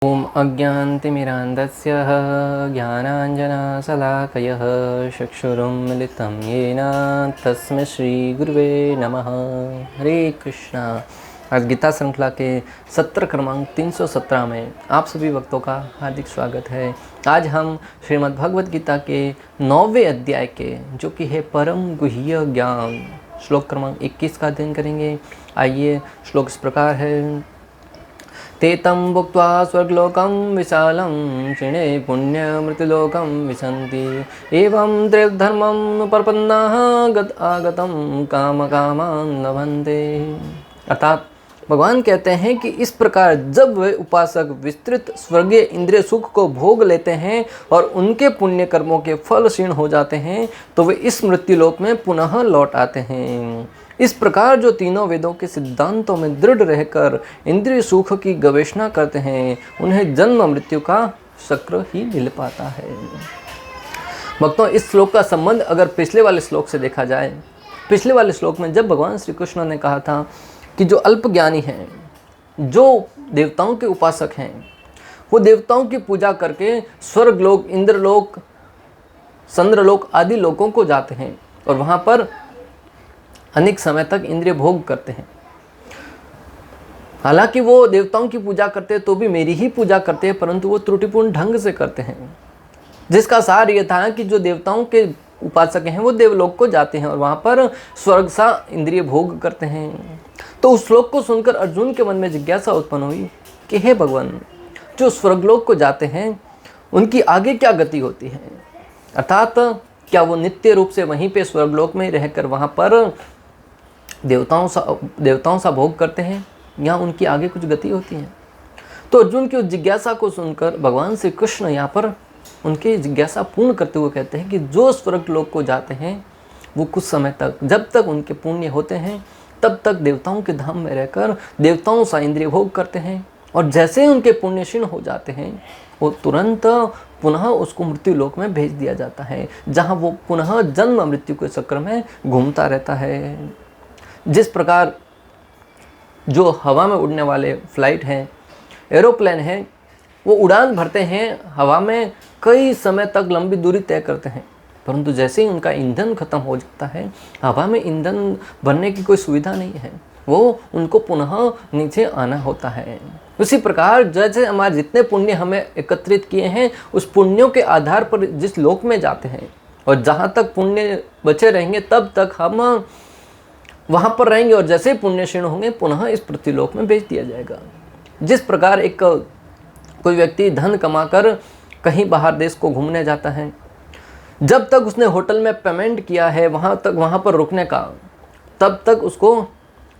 ॐ अज्ञानतिमिरान्धस्य ज्ञानाञ्जनशलाकयः चक्षुरुन्मिलितं येन तस्मै श्रीगुरुवे नमः। हरे कृष्णा। आज गीता श्रृंखला के सत्र क्रमांक 317 में आप सभी भक्तों का हार्दिक स्वागत है। आज हम श्रीमद् भगवद गीता के 9वें अध्याय के जो कि है परम गुह्य ज्ञान श्लोक क्रमांक 21 का अध्ययन करेंगे। आइए, श्लोक इस प्रकार है। ते तं भुक्त्वा स्वर्गलोकं विशालं क्षिणे पुण्यमृतलोकं विशन्ति एवं त्रिधर्मं प्रपन्नाः आगतं कामकामान् लभन्ते। अर्थात भगवान कहते हैं कि इस प्रकार जब वे उपासक विस्तृत स्वर्गीय इंद्रिय सुख को भोग लेते हैं और उनके पुण्य कर्मों के फल क्षीण हो जाते हैं तो वे इस मृत्युलोक में पुनः लौट आते हैं। इस प्रकार जो तीनों वेदों के सिद्धांतों में दृढ़ रहकर इंद्रिय सुख की गवेषणा करते हैं उन्हें जन्म मृत्यु का चक्र ही मिल पाता है। भक्तों, इस श्लोक का संबंध अगर पिछले वाले श्लोक से देखा जाए, पिछले वाले श्लोक में जब भगवान श्री कृष्ण ने कहा था कि जो अल्पज्ञानी हैं, जो देवताओं के उपासक हैं, वो देवताओं की पूजा करके स्वर्गलोक, इंद्रलोक, चंद्रलोक आदि लोकों को जाते हैं और वहाँ पर अनेक समय तक इंद्रिय भोग करते हैं। हालांकि वो देवताओं की पूजा करते हैं तो भी मेरी ही पूजा करते हैं, परंतु वो त्रुटिपूर्ण ढंग से करते हैं। जिसका सार ये था कि जो देवताओं के उपासक हैं वो देवलोक को जाते हैं और वहाँ पर स्वर्ग सा इंद्रिय भोग करते हैं। तो उस श्लोक को सुनकर अर्जुन के मन में जिज्ञासा उत्पन्न हुई कि हे भगवान, जो स्वर्गलोक को जाते हैं उनकी आगे क्या गति होती है? अर्थात क्या वो नित्य रूप से वहीं पे स्वर्गलोक में रहकर वहाँ पर देवताओं सा भोग करते हैं या उनकी आगे कुछ गति होती है? तो अर्जुन की उस जिज्ञासा को सुनकर भगवान श्री कृष्ण यहाँ पर उनकी जिज्ञासा पूर्ण करते हुए कहते हैं कि जो स्वर्गलोक को जाते हैं वो कुछ समय तक, जब तक उनके पुण्य होते हैं तब तक देवताओं के धाम में रहकर देवताओं सा इंद्रिय भोग करते हैं और जैसे ही उनके पुण्य क्षीण हो जाते हैं वो तुरंत पुनः उसको मृत्यु लोक में भेज दिया जाता है, जहाँ वो पुनः जन्म मृत्यु के चक्र में घूमता रहता है। जिस प्रकार जो हवा में उड़ने वाले फ्लाइट हैं, एरोप्लेन हैं, वो उड़ान भरते हैं, हवा में कई समय तक लंबी दूरी तय करते हैं, परंतु जैसे ही उनका ईंधन खत्म हो जाता है, हवा में ईंधन भरने की कोई सुविधा नहीं है, वो उनको पुनः नीचे आना होता है। उसी प्रकार जैसे हमारे जितने पुण्य हमें एकत्रित किए हैं उस पुण्यों के आधार पर जिस लोक में जाते हैं और जहाँ तक पुण्य बचे रहेंगे तब तक हम वहाँ पर रहेंगे और जैसे पुण्य क्षीण होंगे पुनः इस पृथ्वीलोक में भेज दिया जाएगा। जिस प्रकार एक कोई व्यक्ति धन कमाकर कहीं बाहर देश को घूमने जाता है, जब तक उसने होटल में पेमेंट किया है वहाँ पर रुकने का, तब तक उसको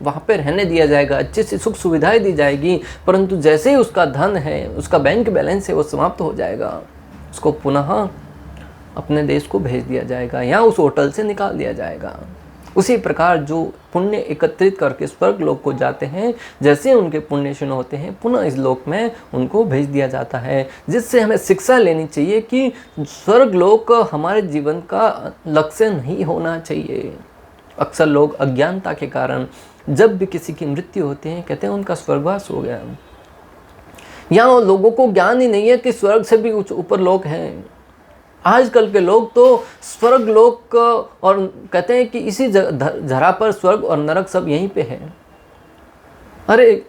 वहाँ पे रहने दिया जाएगा, अच्छी सी सुख सुविधाएं दी जाएगी, परंतु जैसे ही उसका धन है, उसका बैंक बैलेंस है, वो समाप्त हो जाएगा, उसको पुनः अपने देश को भेज दिया जाएगा या उस होटल से निकाल दिया जाएगा। उसी प्रकार जो पुण्य एकत्रित करके स्वर्ग लोक को जाते हैं, जैसे उनके पुण्य क्षीण होते हैं पुनः इस लोक में उनको भेज दिया जाता है। जिससे हमें शिक्षा लेनी चाहिए कि स्वर्ग लोक हमारे जीवन का लक्ष्य नहीं होना चाहिए। अक्सर लोग अज्ञानता के कारण जब भी किसी की मृत्यु होती है कहते हैं उनका स्वर्गवास हो गया। यहाँ लोगों को ज्ञान ही नहीं है कि स्वर्ग से भी ऊपर लोक हैं। आजकल के लोग तो स्वर्ग लोक और कहते हैं कि इसी धरा पर स्वर्ग और नरक सब यहीं पे है। अरे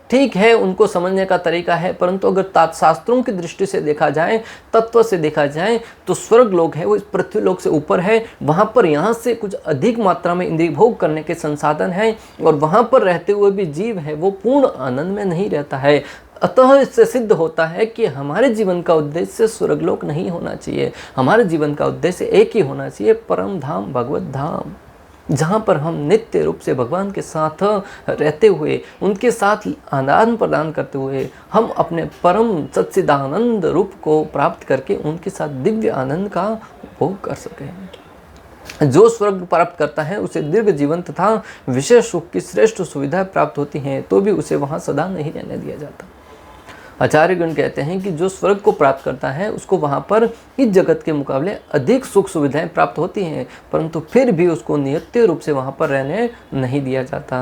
ठीक है, उनको समझने का तरीका है, परंतु अगर शास्त्रों की दृष्टि से देखा जाए, तत्व से देखा जाए तो स्वर्ग लोक है वो इस पृथ्वी लोक से ऊपर है। वहाँ पर यहाँ से कुछ अधिक मात्रा में इंद्रिय भोग करने के संसाधन हैं और वहाँ पर रहते हुए भी जीव है वो पूर्ण आनंद में नहीं रहता है। अतः इससे सिद्ध होता है कि हमारे जीवन का उद्देश्य स्वर्गलोक नहीं होना चाहिए। हमारे जीवन का उद्देश्य एक ही होना चाहिए, परम धाम, भगवत धाम, जहाँ पर हम नित्य रूप से भगवान के साथ रहते हुए, उनके साथ आदान प्रदान करते हुए हम अपने परम सच्चिदानंद रूप को प्राप्त करके उनके साथ दिव्य आनंद का उपभोग कर सकें। जो स्वर्ग प्राप्त करता है उसे दीर्घ जीवन तथा विशेष सुख की श्रेष्ठ सुविधा प्राप्त होती हैं, तो भी उसे वहाँ सदा नहीं रहने दिया जाता। आचार्यगण कहते हैं कि जो स्वर्ग को प्राप्त करता है उसको वहाँ पर इस जगत के मुकाबले अधिक सुख सुविधाएं प्राप्त होती हैं, परंतु फिर भी उसको नित्य रूप से वहाँ पर रहने नहीं दिया जाता।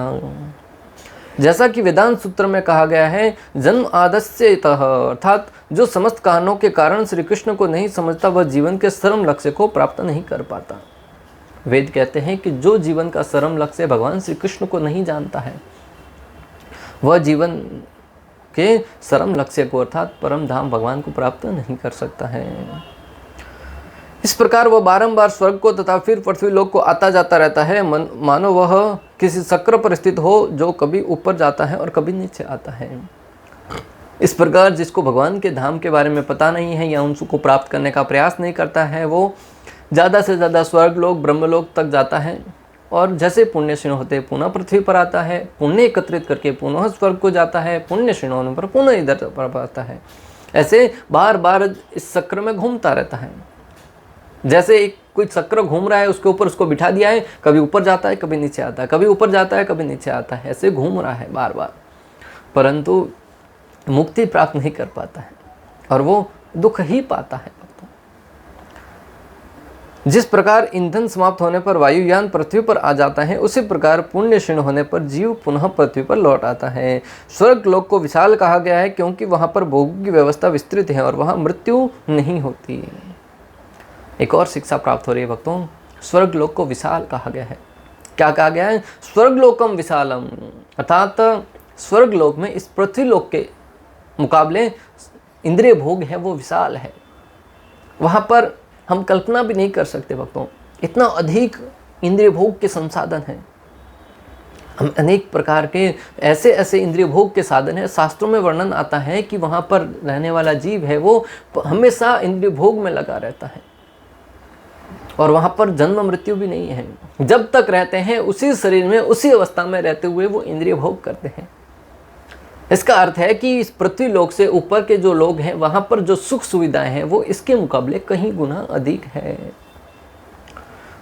जैसा कि वेदांत सूत्र में कहा गया है, जन्म आदस्यतः, अर्थात जो समस्त कारणों के कारण श्री कृष्ण को नहीं समझता वह जीवन के परम लक्ष्य को प्राप्त नहीं कर पाता। वेद कहते हैं कि जो जीवन का परम लक्ष्य भगवान श्री कृष्ण को नहीं जानता है वह जीवन के परम लक्ष्य को अर्थात परम धाम भगवान को प्राप्त नहीं कर सकता है। इस प्रकार वह बारंबार स्वर्ग को तथा फिर पृथ्वी लोक को आता जाता रहता है, मानो वह किसी चक्र पर स्थित हो जो कभी ऊपर जाता है और कभी नीचे आता है। इस प्रकार जिसको भगवान के धाम के बारे में पता नहीं है या उनको प्राप्त करने का प्रयास नहीं करता है, वो ज़्यादा से ज़्यादा स्वर्ग लोक ब्रह्मलोक तक जाता है और जैसे पुण्य क्षीण होते पुनः पृथ्वी पर आता है, पुण्य एकत्रित करके पुनः स्वर्ग को जाता है, पुण्य क्षीण होने पर पुनः इधर पर आता है। ऐसे बार बार इस चक्र में घूमता रहता है। जैसे एक कोई चक्र घूम रहा है, उसके ऊपर उसको बिठा दिया है, कभी ऊपर जाता है कभी नीचे आता है, कभी ऊपर जाता है कभी नीचे आता है, ऐसे घूम रहा है बार बार, परंतु मुक्ति प्राप्त नहीं कर पाता है और वो दुख ही पाता है। जिस प्रकार ईंधन समाप्त होने पर वायुयान पृथ्वी पर आ जाता है, उसी प्रकार पुण्य क्षीण होने पर जीव पुनः पृथ्वी पर लौट आता है। स्वर्ग लोक को विशाल कहा गया है क्योंकि वहां पर भोग की व्यवस्था विस्तृत है और वहां मृत्यु नहीं होती। एक और शिक्षा प्राप्त हो रही है भक्तों, स्वर्ग लोक को विशाल कहा गया है। क्या कहा गया है? स्वर्ग लोकम विशालम, अर्थात स्वर्ग लोक में इस पृथ्वी लोक के मुकाबले इंद्रिय भोग है वो विशाल है। वहां पर हम कल्पना भी नहीं कर सकते भक्तों, इतना अधिक इंद्रिय भोग के संसाधन हैं। हम अनेक प्रकार के ऐसे ऐसे इंद्रिय भोग के साधन है। शास्त्रों में वर्णन आता है कि वहाँ पर रहने वाला जीव है वो हमेशा इंद्रिय भोग में लगा रहता है और वहाँ पर जन्म मृत्यु भी नहीं है। जब तक रहते हैं उसी शरीर में उसी अवस्था में रहते हुए वो इंद्रिय भोग करते हैं। इसका अर्थ है कि इस पृथ्वी लोक से ऊपर के जो लोग हैं वहां पर जो सुख सुविधाएं हैं वो इसके मुकाबले कहीं गुना अधिक है।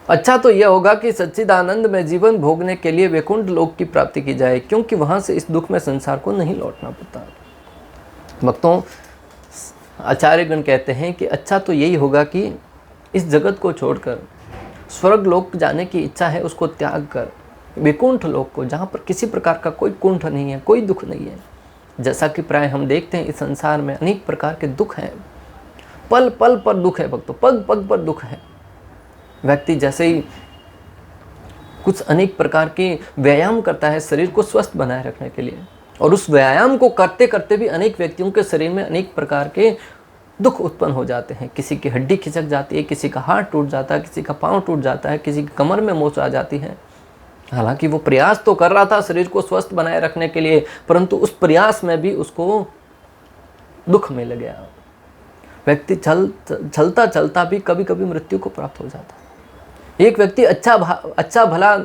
अच्छा तो यह होगा कि सच्चिदानंद में जीवन भोगने के लिए वैकुंठ लोक की प्राप्ति की जाए, क्योंकि वहां से इस दुख में संसार को नहीं लौटना पड़ता। भक्तों, आचार्यगण कहते हैं कि अच्छा तो यही होगा कि इस जगत को छोड़कर स्वर्ग लोक जाने की इच्छा है उसको त्याग कर वैकुंठ लोक को, जहाँ पर किसी प्रकार का कोई कुंठ नहीं है, कोई दुख नहीं है। जैसा कि प्राय हम देखते हैं इस संसार में अनेक प्रकार के दुख हैं, पल पल पर दुख है भक्तों, पग पग पर दुख है। व्यक्ति जैसे ही कुछ अनेक प्रकार के व्यायाम करता है शरीर को स्वस्थ बनाए रखने के लिए, और उस व्यायाम को करते करते भी अनेक व्यक्तियों के शरीर में अनेक प्रकार के दुख उत्पन्न हो जाते हैं। किसी की हड्डी खिसक जाती है, किसी का हाथ टूट जाता है, किसी का पाँव टूट जाता है, किसी की कमर में मोच आ जाती है। हालांकि वो प्रयास तो कर रहा था शरीर को स्वस्थ बनाए रखने के लिए, परंतु उस प्रयास में भी उसको दुख मिल गया। व्यक्ति चलता चलता भी कभी कभी मृत्यु को प्राप्त हो जाता है। एक व्यक्ति अच्छा भला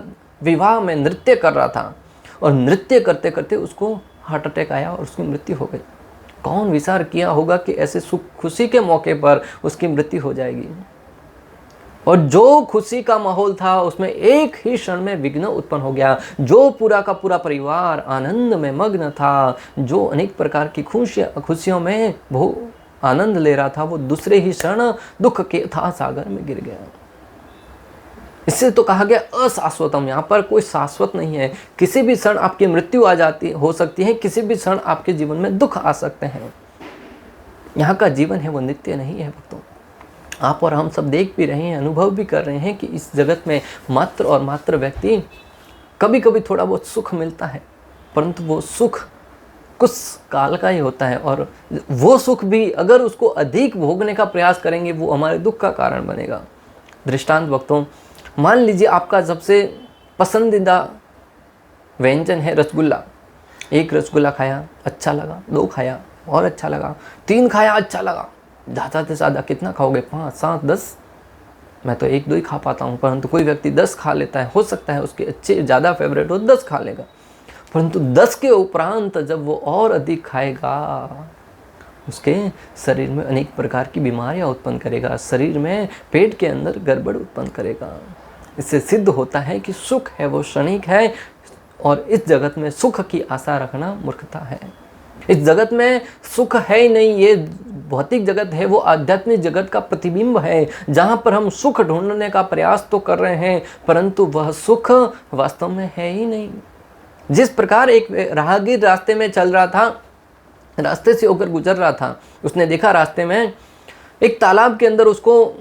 विवाह में नृत्य कर रहा था और नृत्य करते करते उसको हार्ट अटैक आया और उसकी मृत्यु हो गई। कौन विचार किया होगा कि ऐसे सुख खुशी के मौके पर उसकी मृत्यु हो जाएगी, और जो खुशी का माहौल था उसमें एक ही क्षण में विघ्न उत्पन्न हो गया। जो पूरा का पूरा परिवार आनंद में मग्न था, जो अनेक प्रकार की खुशियों में आनंद ले रहा था, वो दूसरे ही क्षण दुख के अथाह सागर में गिर गया। इससे तो कहा गया अशाश्वतम, यहाँ पर कोई शाश्वत नहीं है। किसी भी क्षण आपकी मृत्यु हो सकती है, किसी भी क्षण आपके जीवन में दुख आ सकते हैं। यहाँ का जीवन है वो नित्य नहीं है भक्तों। आप और हम सब देख भी रहे हैं, अनुभव भी कर रहे हैं कि इस जगत में मात्र और मात्र व्यक्ति कभी कभी थोड़ा बहुत सुख मिलता है, परंतु वो सुख कुछ काल का ही होता है, और वो सुख भी अगर उसको अधिक भोगने का प्रयास करेंगे वो हमारे दुख का कारण बनेगा। दृष्टांत भक्तों, मान लीजिए आपका सबसे पसंदीदा व्यंजन है रसगुल्ला। एक रसगुल्ला खाया अच्छा लगा, 2 खाया और अच्छा लगा, 3 खाया अच्छा लगा। ज़्यादा से ज़्यादा कितना खाओगे? 5, 7, 10? मैं तो 1-2 ही खा पाता हूँ, परंतु कोई व्यक्ति 10 खा लेता है। हो सकता है उसके अच्छे ज़्यादा फेवरेट हो, 10 खा लेगा, परंतु 10 के उपरांत जब वो और अधिक खाएगा उसके शरीर में अनेक प्रकार की बीमारियां उत्पन्न करेगा, शरीर में पेट के अंदर गड़बड़ उत्पन्न करेगा। इससे सिद्ध होता है कि सुख है वो क्षणिक है, और इस जगत में सुख की आशा रखना मूर्खता है। इस जगत में सुख है ही नहीं, ये भौतिक जगत है वो आध्यात्मिक जगत का प्रतिबिंब है, जहाँ पर हम सुख ढूंढने का प्रयास तो कर रहे हैं, परंतु वह सुख वास्तव में है ही नहीं। जिस प्रकार एक राहगीर रास्ते में चल रहा था, रास्ते से होकर गुजर रहा था, उसने देखा रास्ते में एक तालाब के अंदर उसको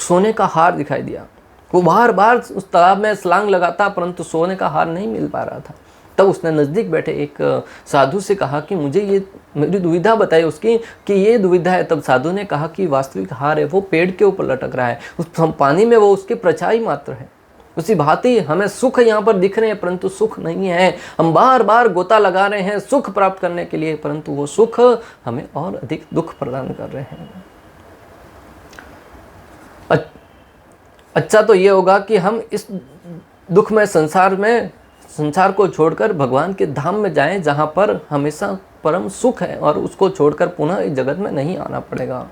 सोने का हार दिखाई दिया। वो बार बार उस तालाब में छलांग लगाता, परंतु सोने का हार नहीं मिल पा रहा था। तब उसने नज़दीक बैठे एक साधु से कहा कि मुझे ये मेरी दुविधा बताई उसकी कि ये दुविधा है। तब साधु ने कहा कि वास्तविक हार है वो पेड़ के ऊपर लटक रहा है, उस पानी में वो उसकी परछाई मात्र है। उसी भांति हमें सुख यहाँ पर दिख रहे हैं परंतु सुख नहीं है। हम बार बार गोता लगा रहे हैं सुख प्राप्त करने के लिए, परंतु वो सुख हमें और अधिक दुख प्रदान कर रहे हैं। अच्छा तो ये होगा कि हम इस दुखमय संसार को छोड़कर भगवान के धाम में जाएं, जहाँ पर हमेशा परम सुख है और उसको छोड़कर पुनः इस जगत में नहीं आना पड़ेगा।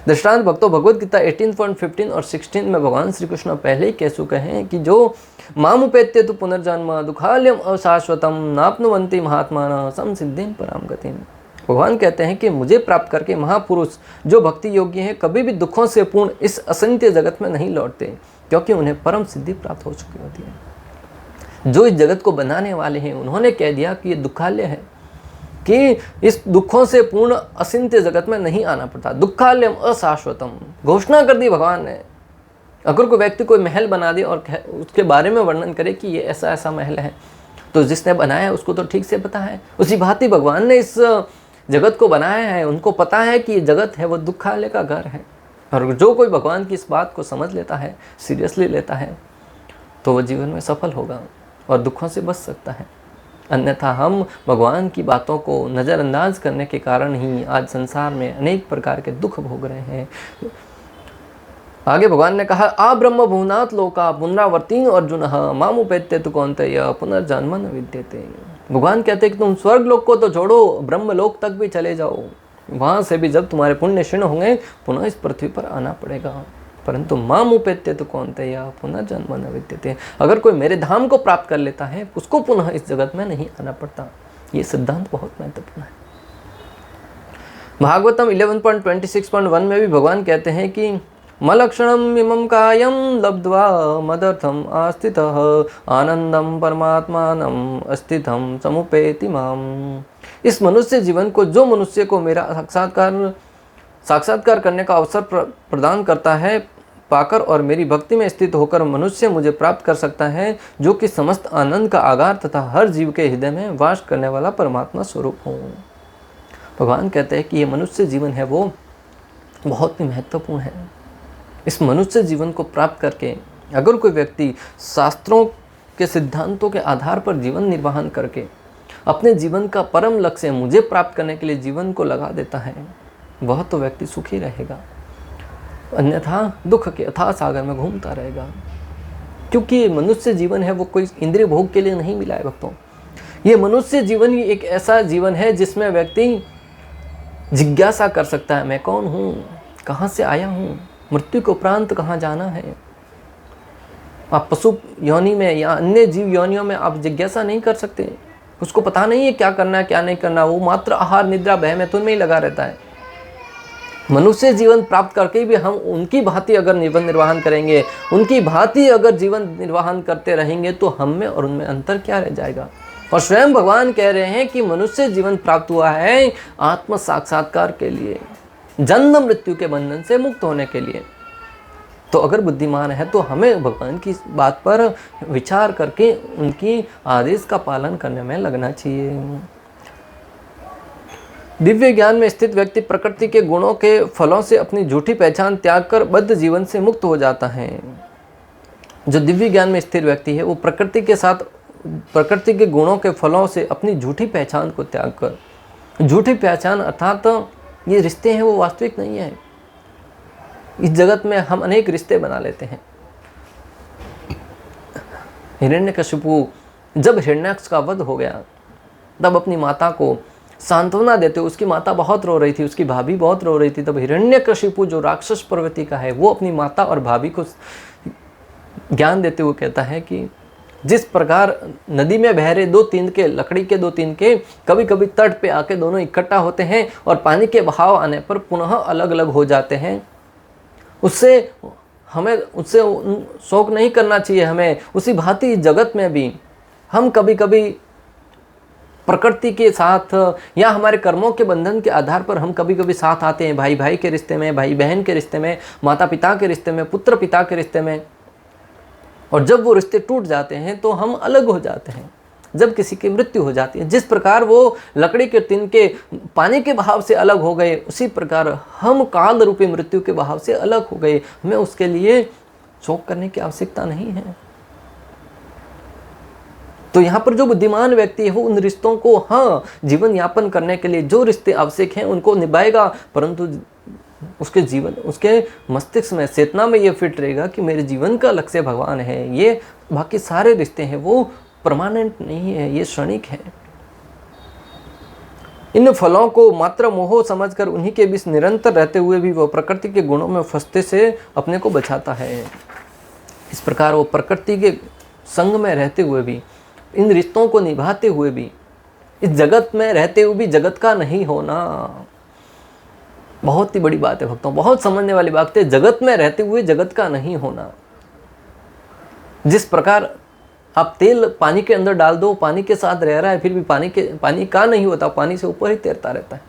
दृष्टांत भक्तों, भगवद गीता 18.15 और 16 में भगवान श्री कृष्ण पहले ही कह चुके हैं कि जो मामुपेत्य तो पुनर्जन्म दुखालयम अशाश्वतम नाप्नुवन्ति महात्मानः संसिद्धिं पराम गतिम्। भगवान कहते हैं कि मुझे प्राप्त करके महापुरुष जो भक्ति योग्य हैं कभी भी दुखों से पूर्ण इस असंख्य जगत में नहीं लौटते, क्योंकि उन्हें परम सिद्धि प्राप्त हो चुकी होती है। जो इस जगत को बनाने वाले हैं उन्होंने कह दिया कि ये दुखालय है, कि इस दुखों से पूर्ण अचिंत्य जगत में नहीं आना पड़ता। दुखालयम अशाश्वतम घोषणा कर दी भगवान ने। अगर कोई व्यक्ति कोई महल बना दे और उसके बारे में वर्णन करे कि ये ऐसा ऐसा महल है, तो जिसने बनाया है उसको तो ठीक से पता है। उसी भांति भगवान ने इस जगत को बनाया है, उनको पता है कि ये जगत है वो दुखालय का घर है। और जो कोई भगवान की इस बात को समझ लेता है, सीरियसली लेता है, तो वह जीवन में सफल होगा और दुखों से बच सकता है। अन्यथा हम भगवान की बातों को नज़रअंदाज करने के कारण ही आज संसार में अनेक प्रकार के दुख भोग रहे हैं। आगे भगवान ने कहा, आ ब्रह्म भुवनात् लोका पुनरावर्तीन अर्जुन मामुपेत्य तु कौन्तेय पुनर्जन्म न विद्यते। भगवान कहते हैं कि तुम स्वर्ग लोक को तो छोड़ो, ब्रह्म लोक तक भी चले जाओ, वहाँ से भी जब तुम्हारे पुण्य क्षीण होंगे पुनः इस पृथ्वी पर आना पड़ेगा। परंतु मामुपेत्य तु कौन्तेय पुनर्जन्म न विद्यते। अगर कोई मेरे धाम को प्राप्त कर लेता है उसको पुनः इस जगत में नहीं आना पड़ता। ये सिद्धांत बहुत महत्वपूर्ण है। भागवतम 11.26.1 में भी भगवान कहते हैं कि मलक्षणम इमं कायम लब्ध्वा मदर्थम आस्थितः आनंदम परमात्मानम अस्थितम समुपेति माम। इस मनुष्य जीवन को जो मनुष्य को मेरा साक्षात्कार करने का अवसर प्रदान करता है पाकर और मेरी भक्ति में स्थित होकर मनुष्य मुझे प्राप्त कर सकता है, जो कि समस्त आनंद का आधार तथा हर जीव के हृदय में वास करने वाला परमात्मा स्वरूप हूँ। भगवान कहते हैं कि ये मनुष्य जीवन है वो बहुत ही महत्वपूर्ण है। इस मनुष्य जीवन को प्राप्त करके अगर कोई व्यक्ति शास्त्रों के सिद्धांतों के आधार पर जीवन निर्वाहन करके अपने जीवन का परम लक्ष्य मुझे प्राप्त करने के लिए जीवन को लगा देता है, वह तो व्यक्ति सुखी रहेगा। अन्यथा दुख के अथाह सागर में घूमता रहेगा। क्योंकि मनुष्य जीवन है वो कोई इंद्रिय भोग के लिए नहीं मिला है भक्तों। ये मनुष्य जीवन ही एक ऐसा जीवन है जिसमें व्यक्ति जिज्ञासा कर सकता है, मैं कौन हूँ, कहाँ से आया हूँ, मृत्यु के उपरांत कहाँ जाना है। आप पशु योनि में या अन्य जीव योनियों में आप जिज्ञासा नहीं कर सकते। उसको पता नहीं है क्या करना है क्या नहीं करना, वो मात्र आहार निद्रा भय मैथुन में ही लगा रहता है। मनुष्य जीवन प्राप्त करके भी हम उनकी भांति अगर जीवन निर्वाहन करेंगे, उनकी भांति अगर जीवन निर्वाहन करते रहेंगे, तो हम में और उनमें अंतर क्या रह जाएगा। और स्वयं भगवान कह रहे हैं कि मनुष्य जीवन प्राप्त हुआ है आत्म साक्षात्कार के लिए, जन्म मृत्यु के बंधन से मुक्त होने के लिए। तो अगर बुद्धिमान है तो हमें भगवान की बात पर विचार करके उनकी आदेश का पालन करने में लगना चाहिए। दिव्य ज्ञान में स्थित व्यक्ति प्रकृति के गुणों के फलों से अपनी झूठी पहचान त्याग कर बद्ध जीवन से मुक्त हो जाता है। जो दिव्य ज्ञान में स्थिर व्यक्ति है वो प्रकृति के साथ प्रकृति के गुणों के फलों से अपनी झूठी पहचान को त्याग कर, झूठी पहचान अर्थात ये रिश्ते हैं वो वास्तविक नहीं है। इस जगत में हम अनेक रिश्ते बना लेते हैं। हिरण्यकशिपु जब हिरण्याक्ष का वध हो गया तब अपनी माता को सांत्वना देते, उसकी माता बहुत रो रही थी, उसकी भाभी बहुत रो रही थी। तब हिरण्यकशिपु जो राक्षस प्रवृत्ति का है वो अपनी माता और भाभी को ज्ञान देते हुए कहता है कि जिस प्रकार नदी में बह रहे दो तिनके, लकड़ी के दो तिनके कभी कभी तट पे आके दोनों इकट्ठा होते हैं और पानी के बहाव आने पर पुनः अलग अलग हो जाते हैं, उससे हमें उससे शोक नहीं करना चाहिए हमें। उसी भांति जगत में भी हम कभी कभी प्रकृति के साथ या हमारे कर्मों के बंधन के आधार पर हम कभी कभी साथ आते हैं, भाई भाई के रिश्ते में, भाई बहन के रिश्ते में, माता पिता के रिश्ते में, पुत्र पिता के रिश्ते में। और जब वो रिश्ते टूट जाते हैं तो हम अलग हो जाते हैं। जब किसी की मृत्यु हो जाती है, जिस प्रकार वो लकड़ी के तिनके पानी के बहाव से अलग हो गए, उसी प्रकार हम काल रूपी मृत्यु के बहाव से अलग हो गए। हमें उसके लिए शोक करने की आवश्यकता नहीं है। तो यहाँ पर जो बुद्धिमान व्यक्ति है वो उन रिश्तों को, हाँ, जीवन यापन करने के लिए जो रिश्ते आवश्यक हैं उनको निभाएगा, परंतु उसके जीवन, उसके मस्तिष्क में, चेतना में ये फिट रहेगा कि मेरे जीवन का लक्ष्य भगवान है। ये बाकी सारे रिश्ते हैं वो परमानेंट नहीं है, ये क्षणिक है। इन फलों को मात्र मोह समझकर उन्हीं के बीच निरंतर रहते हुए भी वह प्रकृति के गुणों में फंसते से अपने को बचाता है। इस प्रकार वो प्रकृति के संग में रहते हुए भी, इन रिश्तों को निभाते हुए भी, इस जगत में रहते हुए भी जगत का नहीं होना बहुत ही बड़ी बात है भक्तों, बहुत समझने वाली बात है। जगत में रहते हुए जगत का नहीं होना। जिस प्रकार आप तेल पानी के अंदर डाल दो, पानी के साथ रह रहा है, फिर भी पानी का नहीं होता, पानी से ऊपर ही तैरता रहता है।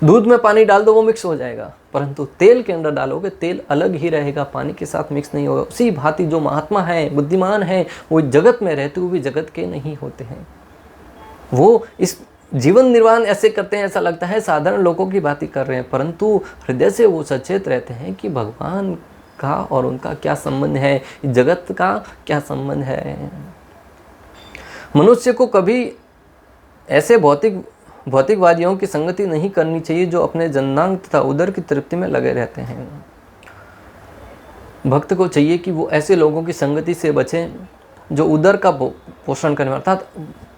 दूध में पानी डाल दो, वो मिक्स हो जाएगा, परंतु तेल के अंदर डालोगे, तेल अलग ही रहेगा, पानी के साथ मिक्स नहीं होगा। उसी भांति जो महात्मा है, बुद्धिमान है, वो जगत में रहते हुए भी जगत के नहीं होते हैं। वो इस जीवन निर्वाह ऐसे करते हैं, ऐसा लगता है साधारण लोगों की बात ही कर रहे हैं, परंतु हृदय से वो सचेत रहते हैं कि भगवान का और उनका क्या संबंध है, जगत का क्या संबंध है। मनुष्य को कभी ऐसे भौतिकवादियों की संगति नहीं करनी चाहिए जो अपने जन्नांग तथा उदर की तृप्ति में लगे रहते हैं। भक्त को चाहिए कि वो ऐसे लोगों की संगति से बचे जो उदर का पोषण करने, अर्थात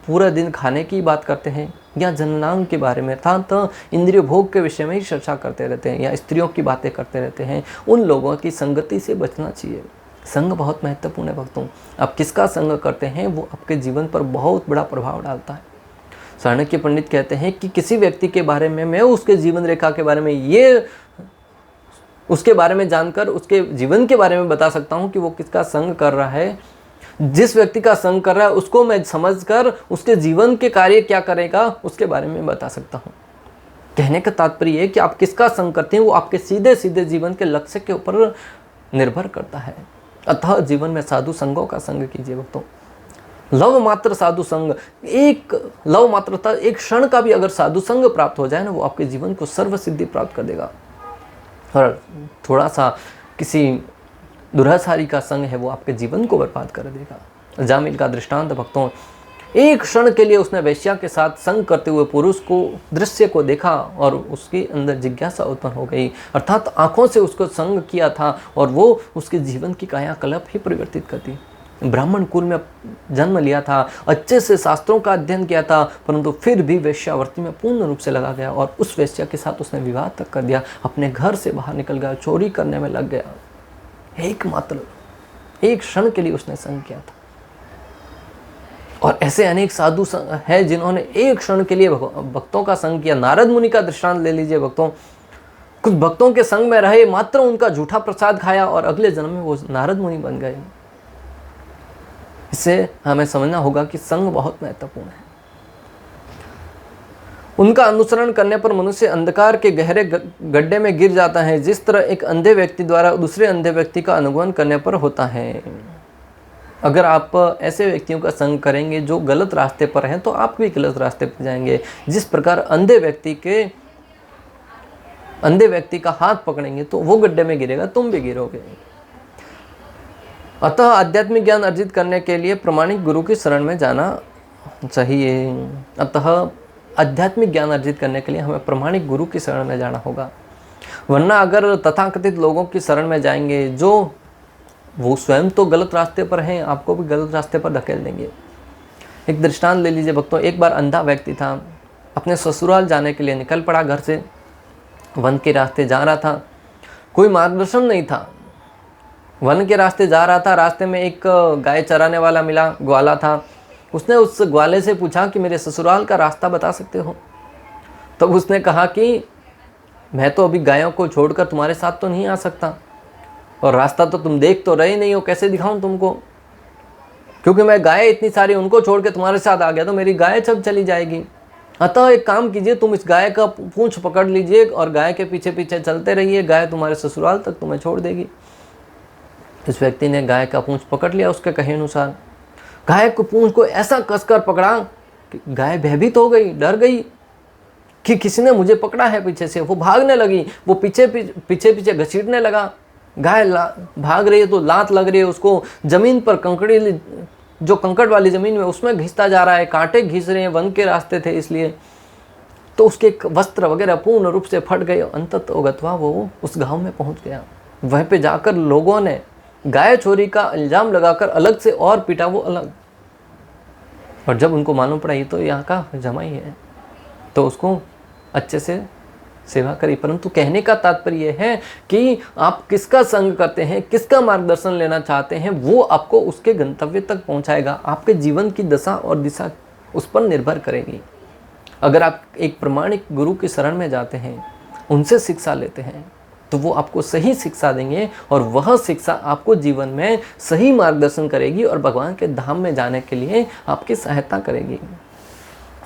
पूरा दिन खाने की बात करते हैं या जन्नांग के बारे में, अर्थात इंद्रिय भोग के विषय में ही चर्चा करते रहते हैं या स्त्रियों की बातें करते रहते हैं। उन लोगों की संगति से बचना चाहिए। संग बहुत महत्वपूर्ण है भक्तों। आप किसका संग करते हैं वो आपके जीवन पर बहुत बड़ा प्रभाव डालता है। चाणक्य पंडित कहते हैं कि किसी व्यक्ति के बारे में मैं उसके जीवन रेखा के बारे में, ये उसके बारे में जानकर उसके जीवन के बारे में बता सकता हूँ कि वो किसका संग कर रहा है। जिस व्यक्ति का संग कर रहा है उसको मैं समझकर उसके जीवन के कार्य क्या करेगा उसके बारे में बता सकता हूँ। कहने का तात्पर्य है कि आप किसका संग करते हैं वो आपके सीधे सीधे जीवन के लक्ष्य के ऊपर निर्भर करता है। अतः जीवन में साधु संगों का संग कीजिए भक्तों। लव मात्र साधु संग, एक लव मात्रता, एक क्षण का भी अगर साधु संग प्राप्त हो जाए ना, वो आपके जीवन को सर्व सिद्धि प्राप्त कर देगा। और थोड़ा सा किसी दुराचारी का संग है वो आपके जीवन को बर्बाद कर देगा। जामिल का दृष्टांत भक्तों, एक क्षण के लिए उसने वेश्या के साथ संग करते हुए पुरुष को, दृश्य को देखा और उसके अंदर जिज्ञासा उत्पन्न हो गई, अर्थात आंखों से उसको संग किया था और वो उसके जीवन की कायाकल्प ही परिवर्तित कर दी। ब्राह्मण कुल में जन्म लिया था, अच्छे से शास्त्रों का अध्ययन किया था, परंतु फिर भी वेश्यावृत्ति में पूर्ण रूप से लगा गया और उस वेश्या के साथ उसने विवाह तक कर दिया, अपने घर से बाहर निकल गया, चोरी करने में लग गया। एक क्षण के लिए उसने संग किया था। और ऐसे अनेक साधु हैं जिन्होंने एक क्षण के लिए भक्तों का संग किया। नारद मुनि का दृष्टांत ले लीजिए भक्तों, कुछ भक्तों के संग में रहे, मात्र उनका झूठा प्रसाद खाया और अगले जन्म में वो नारद मुनि बन गए। इससे हमें समझना होगा कि संग बहुत महत्वपूर्ण है। उनका अनुसरण करने पर मनुष्य अंधकार के गहरे गड्ढे में गिर जाता है, जिस तरह एक अंधे व्यक्ति द्वारा दूसरे अंधे व्यक्ति का अनुगमन करने पर होता है। अगर आप ऐसे व्यक्तियों का संग करेंगे जो गलत रास्ते पर हैं तो आप भी गलत रास्ते पर जाएंगे। जिस प्रकार अंधे व्यक्ति का हाथ पकड़ेंगे तो वो गड्ढे में गिरेगा, तुम भी गिरोगे। अतः आध्यात्मिक ज्ञान अर्जित करने के लिए प्रामाणिक गुरु की शरण में जाना चाहिए। आध्यात्मिक ज्ञान अर्जित करने के लिए हमें प्रामाणिक गुरु की शरण में जाना होगा, वरना अगर तथाकथित लोगों की शरण में जाएंगे जो वो स्वयं तो गलत रास्ते पर हैं, आपको भी गलत रास्ते पर धकेल देंगे। एक दृष्टांत ले लीजिए भक्तों, एक बार अंधा व्यक्ति था, अपने ससुराल जाने के लिए निकल पड़ा, घर से वन के रास्ते जा रहा था, कोई मार्गदर्शन नहीं था, वन के रास्ते जा रहा था। रास्ते में एक गाय चराने वाला मिला, ग्वाला था। उसने उस ग्वाले से पूछा कि मेरे ससुराल का रास्ता बता सकते हो? तब उसने कहा कि मैं तो अभी गायों को छोड़कर तुम्हारे साथ तो नहीं आ सकता और रास्ता तो तुम देख तो रहे नहीं हो, कैसे दिखाऊं तुमको? क्योंकि मैं गाय इतनी सारी उनको छोड़ के तुम्हारे साथ आ गया तो मेरी गाय सब चली जाएगी। अतः एक काम कीजिए, तुम इस गाय का पूंछ पकड़ लीजिए और गाय के पीछे पीछे चलते रहिए, गाय तुम्हारे ससुराल तक तुम्हें छोड़ देगी। इस व्यक्ति ने गाय का पूंछ पकड़ लिया उसके कहे अनुसार। गाय को पूंछ को ऐसा कसकर पकड़ा कि गाय भयभीत हो गई, डर गई कि किसी ने मुझे पकड़ा है पीछे से। वो भागने लगी, वो पीछे पीछे घसीटने लगा। गाय भाग रही है तो लात लग रही है उसको, जमीन पर जो कंकड़ वाली जमीन में उसमें घिसता जा रहा है, कांटे घिस रहे हैं, वन के रास्ते थे इसलिए। तो उसके वस्त्र वगैरह पूर्ण रूप से फट गए। अंततः गत्वा वो उस गांव में पहुंच गया। वहीं पे जाकर लोगों ने गाय चोरी का इल्जाम लगाकर अलग से और पीटा वो अलग। और जब उनको मालूम पड़ा ये तो यहाँ का जमाई है, तो उसको अच्छे से सेवा करी। परंतु कहने का तात्पर्य यह है कि आप किसका संग करते हैं, किसका मार्गदर्शन लेना चाहते हैं, वो आपको उसके गंतव्य तक पहुंचाएगा। आपके जीवन की दशा और दिशा उस पर निर्भर करेगी। अगर आप एक प्रमाणिक गुरु की शरण में जाते हैं, उनसे शिक्षा लेते हैं, तो वो आपको सही शिक्षा देंगे और वह शिक्षा आपको जीवन में सही मार्गदर्शन करेगी और भगवान के धाम में जाने के लिए आपकी सहायता करेगी।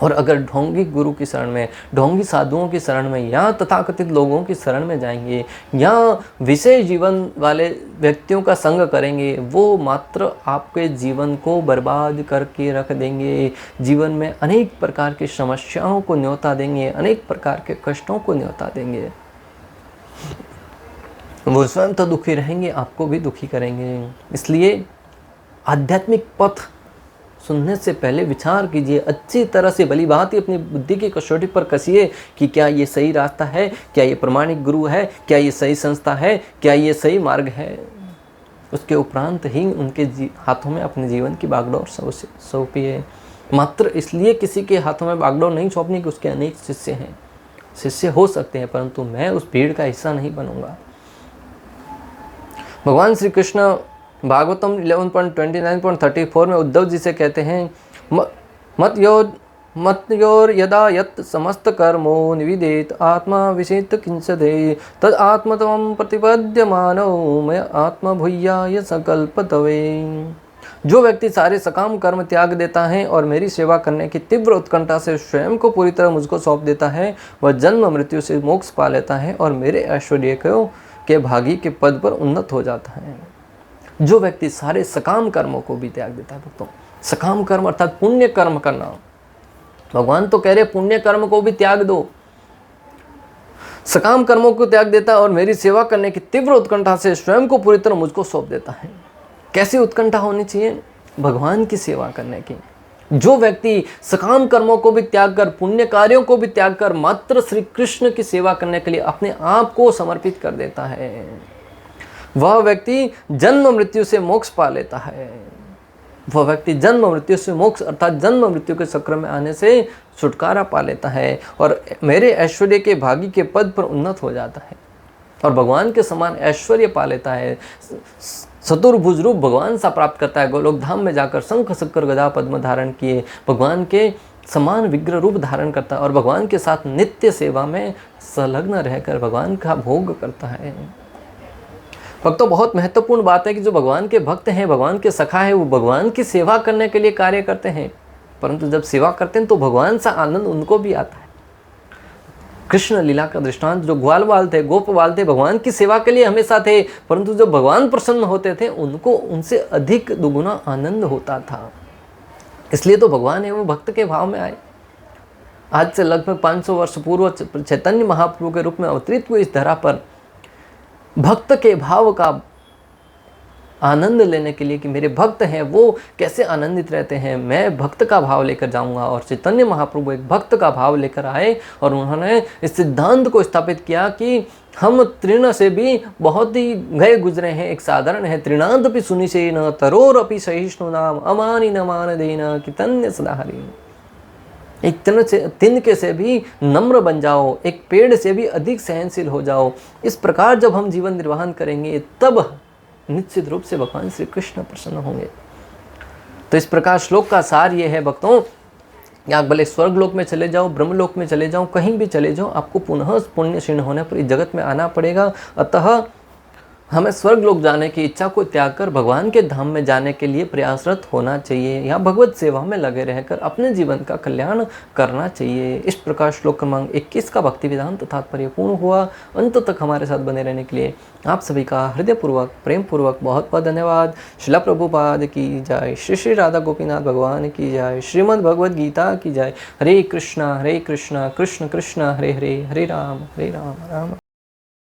और अगर ढोंगी गुरु की शरण में, ढोंगी साधुओं की शरण में या तथाकथित लोगों की शरण में जाएंगे या विशेष जीवन वाले व्यक्तियों का संग करेंगे, वो मात्र आपके जीवन को बर्बाद करके रख देंगे। जीवन में अनेक प्रकार की समस्याओं को न्योता देंगे, अनेक प्रकार के कष्टों को न्योता देंगे। वो स्वयं तो दुखी रहेंगे, आपको भी दुखी करेंगे। इसलिए आध्यात्मिक पथ सुनने से पहले विचार कीजिए, अच्छी तरह से भली भांति अपनी बुद्धि की कसौटी पर कसिए कि क्या ये सही रास्ता है, क्या ये प्रमाणिक गुरु है, क्या ये सही संस्था है, क्या ये सही मार्ग है। उसके उपरांत ही उनके हाथों में अपने जीवन की बागडोर सौंपिए। मात्र इसलिए किसी के हाथों में बागडोर नहीं सौंपनी कि उसके अनेक शिष्य हैं। शिष्य हो सकते हैं, परंतु मैं उस भीड़ का हिस्सा नहीं बनूंगा। भगवान श्री कृष्ण भागवतम 11.29.34 में उद्धव जी से कहते हैं, मत योर यदा यत समस्त कर्मो निविदेत आत्मा विषेत किंचदे तद आत्मतमं प्रतिपद्यमानो मैं आत्मा भूयाय संकल्पतवे। जो व्यक्ति सारे सकाम कर्म त्याग देता है और मेरी सेवा करने की तीव्र उत्कंठा से स्वयं को पूरी तरह मुझको सौंप देता है, वह जन्म मृत्यु से मोक्ष पा लेता है और मेरे ऐश्वर्य के भागी के पद पर उन्नत हो जाता है। जो व्यक्ति सारे सकाम कर्मों को भी त्याग देता है, दोस्तों सकाम कर्म अर्थात पुण्य कर्म करना, भगवान तो कह रहे पुण्य कर्म को भी त्याग दो। सकाम कर्मों को त्याग देता और मेरी सेवा करने की तीव्र उत्कंठा से स्वयं को पूरी तरह मुझको सौंप देता है। कैसी उत्कंठा होनी चाहिए? भगवान की सेवा करने की। जो व्यक्ति सकाम कर्मों को भी त्याग कर, पुण्य कार्यों को भी त्याग कर मात्र श्री कृष्ण की सेवा करने के लिए अपने आप को समर्पित कर देता है, वह व्यक्ति जन्म मृत्यु से मोक्ष पा लेता है। वह व्यक्ति जन्म मृत्यु से मोक्ष अर्थात जन्म मृत्यु के चक्र में आने से छुटकारा पा लेता है और मेरे ऐश्वर्य के भागी के पद पर उन्नत हो जाता है और भगवान के समान ऐश्वर्य पा लेता है। चतुर्भुज रूप भगवान सा प्राप्त करता है। गोलोक धाम में जाकर शंख चक्र गदा पद्म धारण किए भगवान के समान विग्रह रूप धारण करता है और भगवान के साथ नित्य सेवा में संलग्न रहकर भगवान का भोग करता है। भक्तों, बहुत महत्वपूर्ण बात है कि जो भगवान के भक्त हैं, भगवान के सखा है, वो भगवान की सेवा करने के लिए कार्य करते हैं, परंतु जब सेवा करते हैं तो भगवान सा आनंद उनको भी आता है। कृष्ण लीला का दृष्टांत, जो ग्वालवाल थे, गोपवाल थे, भगवान की सेवा के लिए हमेशा थे, परंतु जब भगवान प्रसन्न होते थे उनको उनसे अधिक दुगुना आनंद होता था। इसलिए तो भगवान है वो भक्त के भाव में आए। आज से लगभग 500 वर्ष पूर्व चैतन्य महाप्रभु के रूप में अवतरित हुए इस धरा पर भक्त के भाव का आनंद लेने के लिए कि मेरे भक्त हैं वो कैसे आनंदित रहते हैं, मैं भक्त का भाव लेकर जाऊंगा। और चैतन्य महाप्रभु एक भक्त का भाव लेकर आए और उन्होंने इस सिद्धांत को स्थापित किया कि हम तृण से भी बहुत ही गए गुजरे हैं। एक साधारण है, तृणांत भी सुनि से न तरोर अपि सहिष्णु नाम अमानी न मान देना कि तन्य सदाहरी। एक तिनके से भी नम्र बन जाओ, एक पेड़ से भी अधिक सहनशील हो जाओ। इस प्रकार जब हम जीवन निर्वाहन करेंगे तब निश्चित रूप से भगवान श्री कृष्ण प्रसन्न होंगे। तो इस प्रकार श्लोक का सार ये है भक्तों, या भले स्वर्ग लोक में चले जाओ, ब्रह्मलोक में चले जाओ, कहीं भी चले जाओ, आपको पुनः पुण्य क्षीण होने पर इस जगत में आना पड़ेगा। अतः हमें स्वर्ग लोक जाने की इच्छा को त्याग कर भगवान के धाम में जाने के लिए प्रयासरत होना चाहिए या भगवत सेवा में लगे रहकर अपने जीवन का कल्याण करना चाहिए। इस प्रकार श्लोक क्रमांक 21 का भक्ति वेदांत तात्पर्य पूर्ण हुआ। अंत तक हमारे साथ बने रहने के लिए आप सभी का हृदयपूर्वक प्रेम पूर्वक बहुत बहुत धन्यवाद। शिला प्रभुपाद की जय। श्री श्री राधा गोपीनाथ भगवान की जय। श्रीमद् भगवद गीता की जय। हरे कृष्णा कृष्ण कृष्ण हरे हरे, हरे राम राम